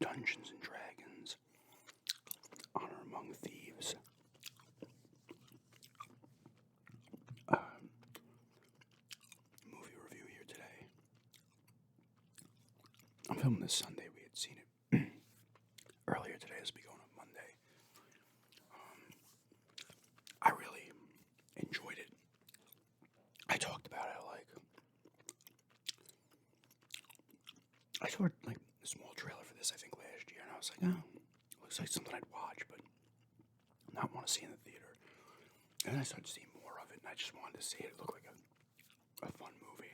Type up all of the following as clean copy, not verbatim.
Dungeons and Dragons, Honor Among Thieves. Movie review here today. I'm filming this Sunday. We had seen it earlier today as we go on Monday. I really enjoyed it. I talked about it I saw like a small trailer for this I think last year, and I was like, oh, looks like something I'd watch, but not want to see in the theater. And then I started seeing more of it, and I just wanted to see it. It looked like a fun movie.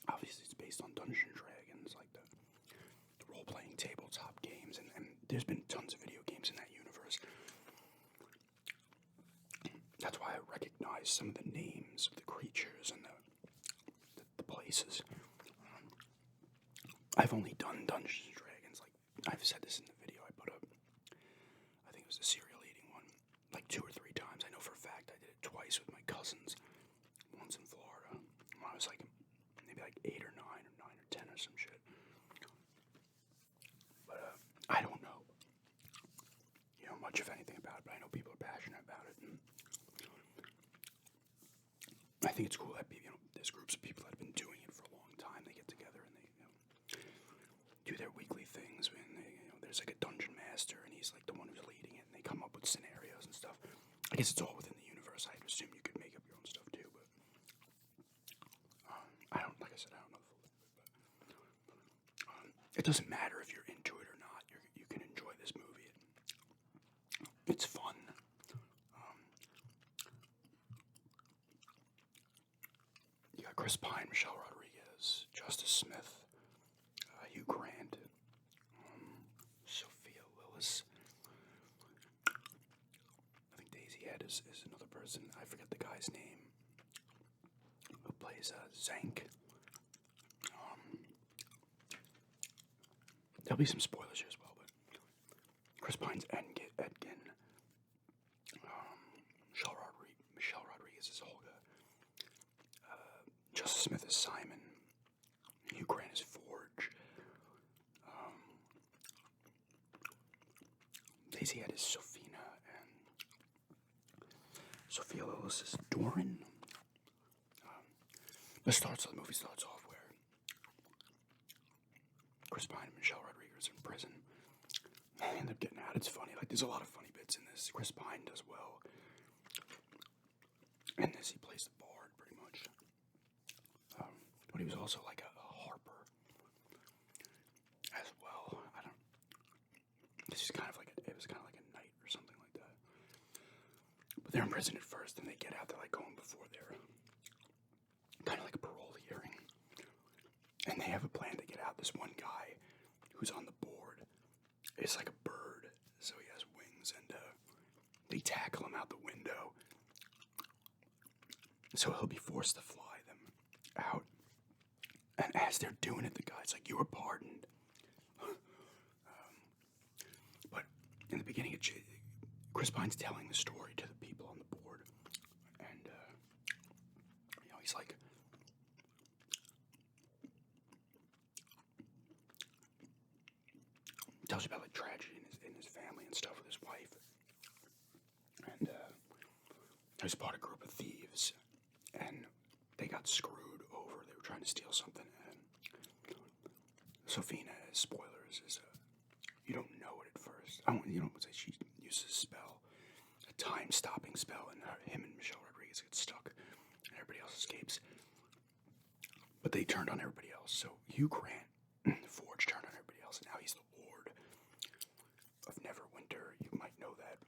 Obviously, it's based on Dungeons and Dragons, like the role-playing tabletop games, and there's been tons of video games in that universe. That's why I recognize some of the names of the creatures and the places. I've only done Dungeons and Dragons, like I've said this in the video I put up. I think it was the cereal eating one, like 2 or 3 times. I know for a fact I did it twice with my cousins, once in Florida, when I was like maybe like 8 or 9 or 9 or 10 or some shit. But I don't know, much of anything about it, but I know people are passionate about it, and I think it's cool that there's groups of people that have been doing it for a long time. They get together and they do their weekly things. When there's like a dungeon master, and he's like the one who's leading it, and they come up with scenarios and stuff. I guess it's all within the universe. I'd assume you could make up your own stuff too, but I don't. Like I said, I don't know the full thing, but it doesn't matter if you're into it or not. You can enjoy this movie. It's fun. You got Chris Pine, Michelle Rodriguez, Justice Smith, Hugh Grant, Sophia Lillis. I think Daisy Head is another person. I forget the guy's name who plays Zank. There'll be some spoilers here as well, but Chris Pine's Edgin. Michelle Rodriguez is Olga. Justice Smith is Simon. Hugh Grant is Forge. Daisy Head is Sophina, and Sophia Lillis is Doran. The movie starts off where Chris Pine and Michelle Rodriguez are in prison. They end up getting out. It's funny. Like, there's a lot of funny bits in this. Chris Pine does well. In this, he plays the bard, pretty much. But he was also like a harper as well. It was kind of like a knight or something like that. But they're in prison at first, and they get out. They're like going before their kind of like a parole hearing, and they have a plan to get out. This one guy who's on the board is like a bird, so he has wings, and they tackle him out the window. So he'll be forced to fly them out. And as they're doing it, the guy's like, "You were pardoned." But in the beginning, Chris Pine's telling the story to the people on the board. And, he's like, tells you about like tragedy in his family and stuff with his wife. And he's part of a group of thieves. And they got screwed over. They were trying to steal something, and Sophina, spoilers, is you don't know it at first. You don't say she uses a spell, a time-stopping spell, and him and Michelle Rodriguez get stuck, and everybody else escapes. But they turned on everybody else. So Hugh Grant, Forge, turned on everybody else, and now he's the Lord of Neverwinter. You might know that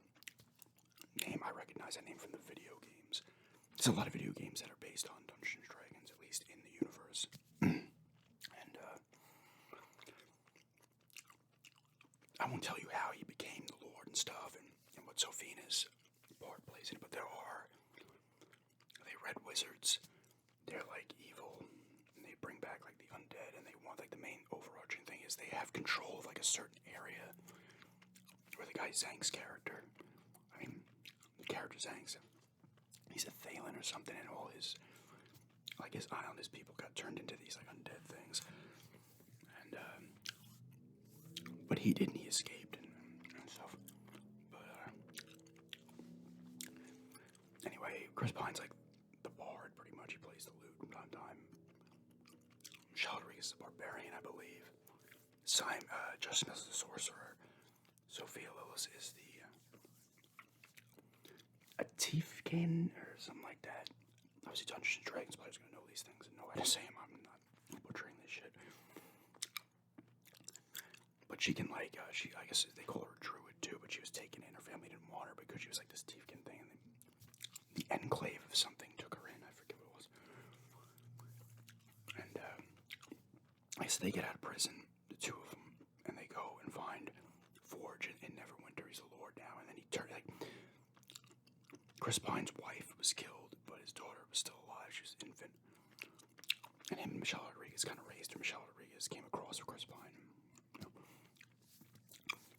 name. I recognize that name from the video games. There's a lot of video games that are based on Dungeons and Dragons, at least in the universe. And I won't tell you how he became the Lord and stuff, and what Sophina's part plays in it, but they're red wizards. They're like evil, and they bring back like the undead, and they want like the main overarching thing is they have control of like a certain area where the guy Zank's character, the character Zank's, he's a Thalen or something, and all his islanders people got turned into these like undead things, and he didn't. He escaped and stuff. But anyway, Chris Pine's like the bard, pretty much. He plays the lute from time to time. Michelle Rodriguez is the barbarian, I believe. Simon, Justin Mills is the sorcerer. Sophia Lillis is the a Tiefkin or something like that. Obviously, Dungeons and Dragons players gonna know these things and know how to say them. I'm not butchering this shit. But she can I guess they call her a druid too. But she was taken in. Her family didn't want her because she was like this Tiefkin thing. And the enclave of something took her in. I forget what it was. And I guess they get out of prison, the two of them, and they go and find Forge in Neverwinter. He's a lord now, and then he turned Chris Pine's wife was killed, but his daughter was still alive. She was an infant. And him and Michelle Rodriguez kind of raised her. Michelle Rodriguez came across with Chris Pine. You know.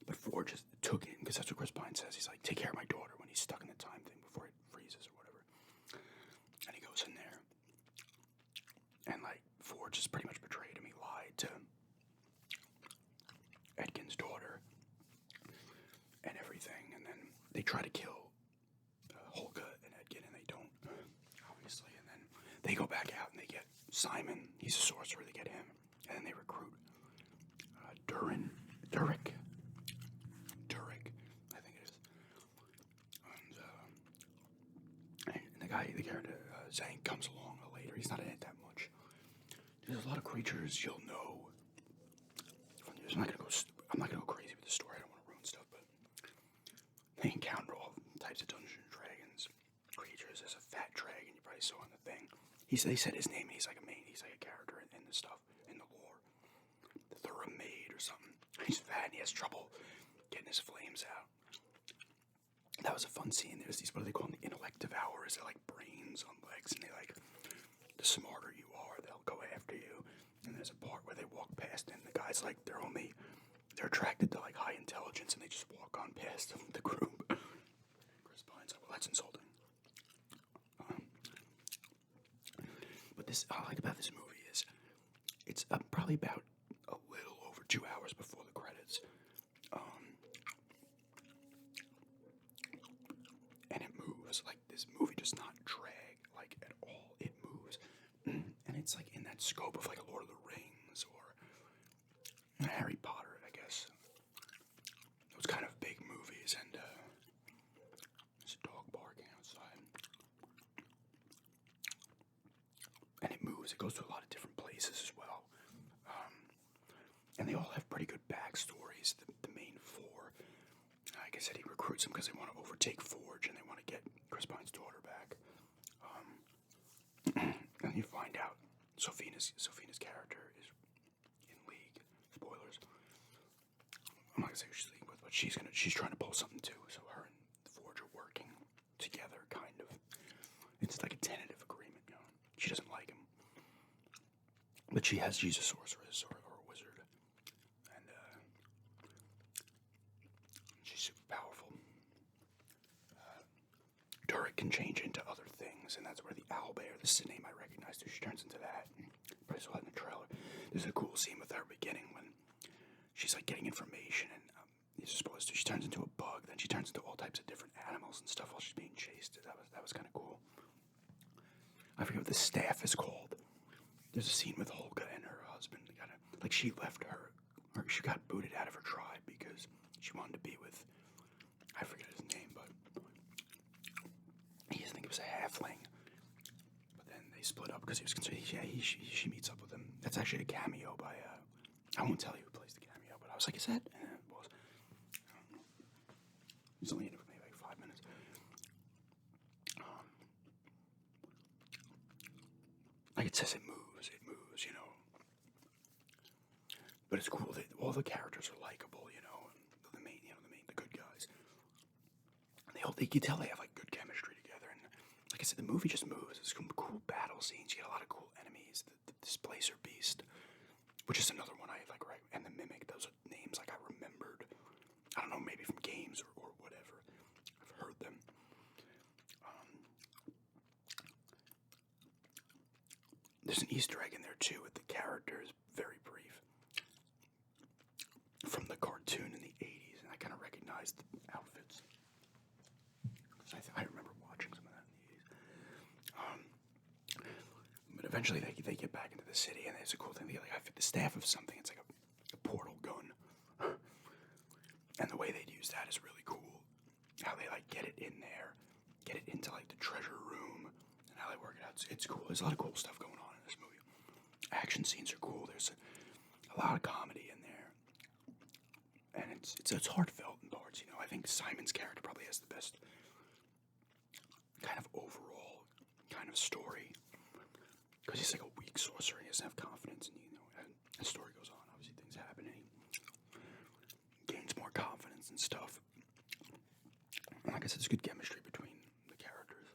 But Ford just took it, because that's what Chris Pine says. He's like, take care of my daughter when he's stuck in the time thing before it freezes or whatever. And he goes in there. And, Ford just pretty much betrayed him. He lied to Edgin's daughter and everything. And then they try to kill Holga and Edgin, and they don't, obviously. And then they go back out and they get Simon. He's a sorcerer. They get him, and then they recruit Durik, I think it is. And the character Zane comes along later. He's not in it that much. There's a lot of creatures you'll know. I'm not gonna go crazy with the story. I don't want to ruin stuff, but they encounter all types of Dungeons and Dragons creatures. There's a fat dragon you probably saw in the thing. They said his name. He's like a character in the stuff in the lore. The Thuramade or something. He's fat and he has trouble getting his flames out. That was a fun scene. There's these, what do they call them? The intellect devourers. They're like brains on legs, and the smarter you are, they'll go after you. And there's a part where they walk past, and the guy's like, they're attracted to high intelligence, and they just walk on past the group. Chris Pine's like, well, that's insulting. But I like about this movie is it's probably about a little over 2 hours before the credits. And it moves. This movie does not drag, at all. It moves. And it's, in that scope of, a Lord of the Rings or Harry Potter, I guess. Those kind of big movies. And, there's a dog barking outside. And it moves. It goes to a lot of different places as well. And they all have pretty good backstories. The main four. Like I said, he recruits them because they want to overtake Forge and they want to get Chris Pine's daughter back. And you find out Sofina's character is in league. Spoilers. I'm not gonna say who she's league with, but she's trying to pull something too. So her and Forge are working together, kind of. It's like a tentative agreement, you know. She doesn't like him, but she's a sorceress or a wizard, and she's super powerful. Durik can change into other things, and that's where the owlbear, this is a name I recognize too, she turns into that. Probably saw it in the trailer. There's a cool scene with her beginning when she's getting information, and she turns into a bug, then she turns into all types of different animals and stuff while she's being chased. That was kind of cool. I forget what the staff is called. There's a scene with Holga and her husband. She left she got booted out of her tribe because she wanted to be with, I forget his name, but he doesn't think it was a halfling. But then they split up because he was concerned. She meets up with him. That's actually a cameo by, I won't tell you who plays the cameo, but I was like, is that? And it was. He's only in it for maybe 5 minutes. It says it moves, you know. But it's cool that all the characters are likable, you know, and the good guys. And you can tell they have good chemistry together. And like I said, the movie just moves. There's some cool battle scenes. You get a lot of cool enemies. The Displacer Beast, which is another one I like, right? And the Mimic. Those are names I remembered. I don't know, maybe from games or whatever. I've heard them. There's an Easter egg in there too with the characters, very brief, from the cartoon. eventually they get back into the city, and there's a cool thing. They get like the staff of something. It's like a portal gun, and the way they'd use that is really cool. How they like get it in there, get it into like the treasure room, and how they work it out. It's cool. There's a lot of cool stuff going on in this movie. Action scenes are cool. There's a lot of comedy in there, and it's heartfelt in parts. You know, I think Simon's character probably has the best kind of overall kind of story, because he's like a weak sorcerer and he doesn't have confidence, and and the story goes on, obviously things happen and he gains more confidence and stuff. And like I said, there's good chemistry between the characters.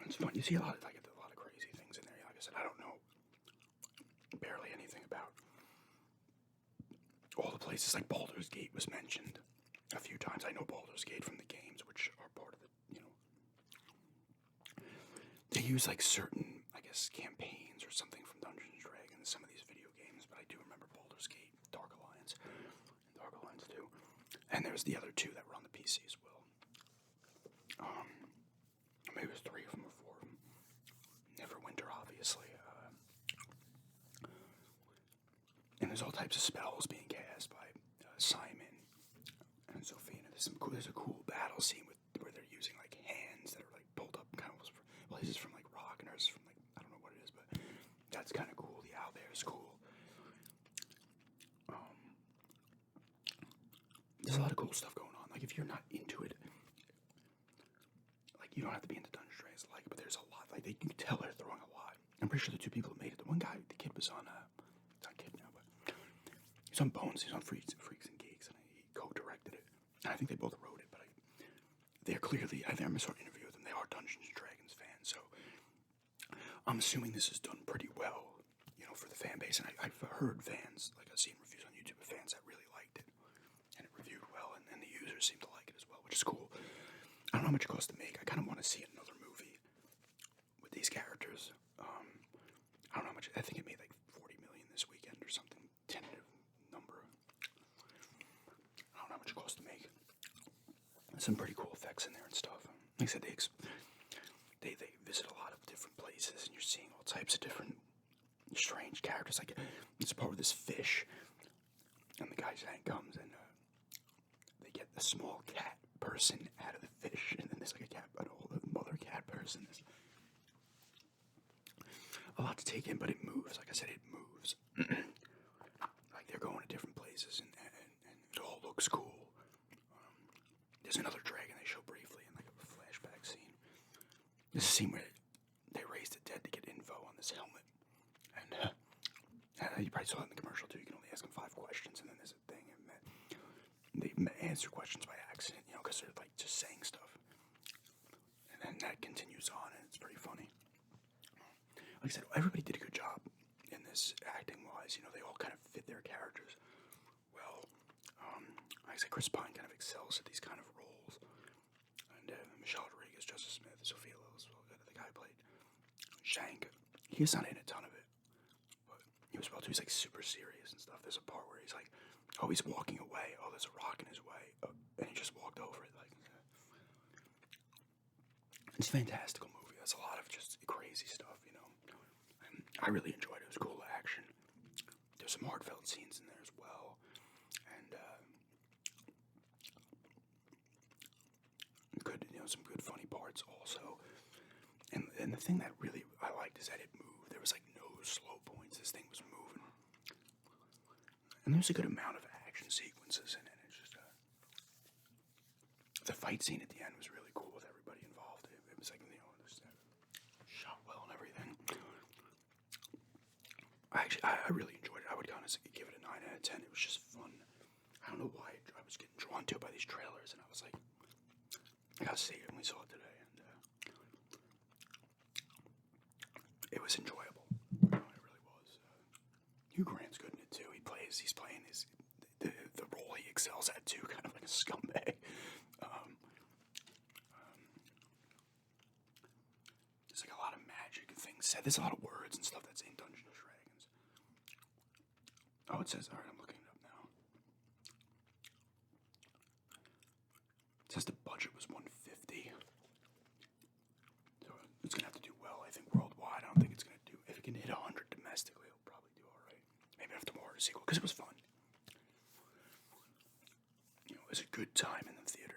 It's fun. You see a lot of crazy things in there. Like I said, I don't know barely anything about all the places. Like Baldur's Gate was mentioned a few times. I know Baldur's Gate from the games, which are part of the, they use like certain, I guess, campaigns or something from Dungeons and Dragons in some of these video games, but I do remember Baldur's Gate, Dark Alliance, and Dark Alliance 2. And there's the other two that were on the PC as well. Maybe it was 3 of them or 4 of them. Neverwinter, obviously. And there's all types of spells being cast by Simon and Sophia. There's a cool battle scene where they're using like hands that are like pulled up kind of. Well, his is from like rock and hers is from like, I don't know what it is, but that's kind of cool. The owl there is cool. There's a lot of cool stuff going on. Like if you're not into it, like you don't have to be into Dungeons and Dragons to like it, but there's a lot. Like you can tell they're throwing a lot. I'm pretty sure the 2 people who made it. The one guy, the kid was on not kid now, but he's on Bones. He's on Freaks and Geeks, and he co-directed it. And I think they both wrote it, but they're clearly, I saw an interview with them, they are Dungeons & Dragons fans, so I'm assuming this is done pretty well, for the fan base. And I've heard fans, like I've seen reviews on YouTube of fans that really liked it, and it reviewed well, and the users seem to like it as well, which is cool. I don't know how much it costs to make. I kind of want to see another movie with these characters. I don't know how much, I think it made like 40 million this weekend or something, tentative number. I don't know how much it costs to make. There's some pretty cool effects in there and stuff. Like I said, they visit a lot of different places, and you're seeing all types of different strange characters. Like it's a part with this fish, and the guy's hand comes, and they get the small cat person out of the fish, and then there's like an old mother cat person. There's a lot to take in, but it moves. Like I said, it moves. Like they're going to different places, and it all looks cool. There's another dragon they show briefly in like a flashback scene. There's a scene where they raise the dead to get info on this helmet, and you probably saw it in the commercial too. You can only ask them 5 questions, and then there's a thing, and they answer questions by accident, because they're like just saying stuff, and then that continues on, and it's pretty funny. Like I said, everybody did a good job in this acting-wise. They all kind of fit their characters well. Like I said, Chris Pine kind of excels at these kind of roles, and Michelle Rodriguez, Justice Smith, Sophia Lillis, the guy who played Shank, he's not in a ton of it, but he was well too. He's like super serious and stuff. There's a part where he's like, oh, he's walking away. Oh, there's a rock in his way, and he just walked over it. Like, it's a fantastical movie. That's a lot of just crazy stuff, And I really enjoyed it. It was cool action. There's some heartfelt scenes in there as well, and good, some good funny parts also. And the thing that really I liked is that it moved. There was like no slow points. This thing was moving, and there's a good amount of action sequences in it. It's just the fight scene at the end was really cool with everybody involved. It was like just shot well and everything. I really enjoyed it. I would honestly give it a 9 out of 10. It was just fun. I don't know why I was getting drawn to it by these trailers, and I was like, I gotta see it. And we saw it today, and it was enjoyable. It really was. Hugh Grant's good in it too. He's playing the role he excels at too, kind of like a scumbag. There's like a lot of magic and things said. There's a lot of words and stuff that's in Dungeons and Dragons. Oh, it says, alright, I'm looking it up now. It says the budget was $150. sequel because it was fun. You know, it was a good time in the theater.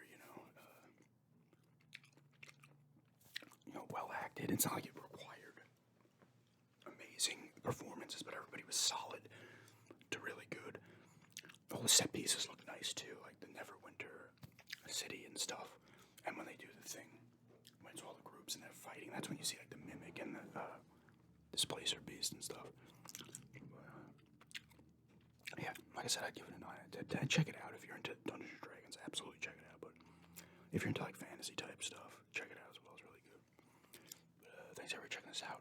Well acted. It's not like it required amazing performances, but everybody was solid to really good. All the set pieces look nice too, like the Neverwinter city and stuff. And when they do the thing, when it's all the groups and they're fighting, that's when you see like the Mimic and the Displacer Beast and stuff. Yeah, like I said, I'd give it a 9. Check it out if you're into Dungeons and Dragons. Absolutely check it out. But if you're into like fantasy type stuff, check it out as well. It's really good. Thanks for checking this out.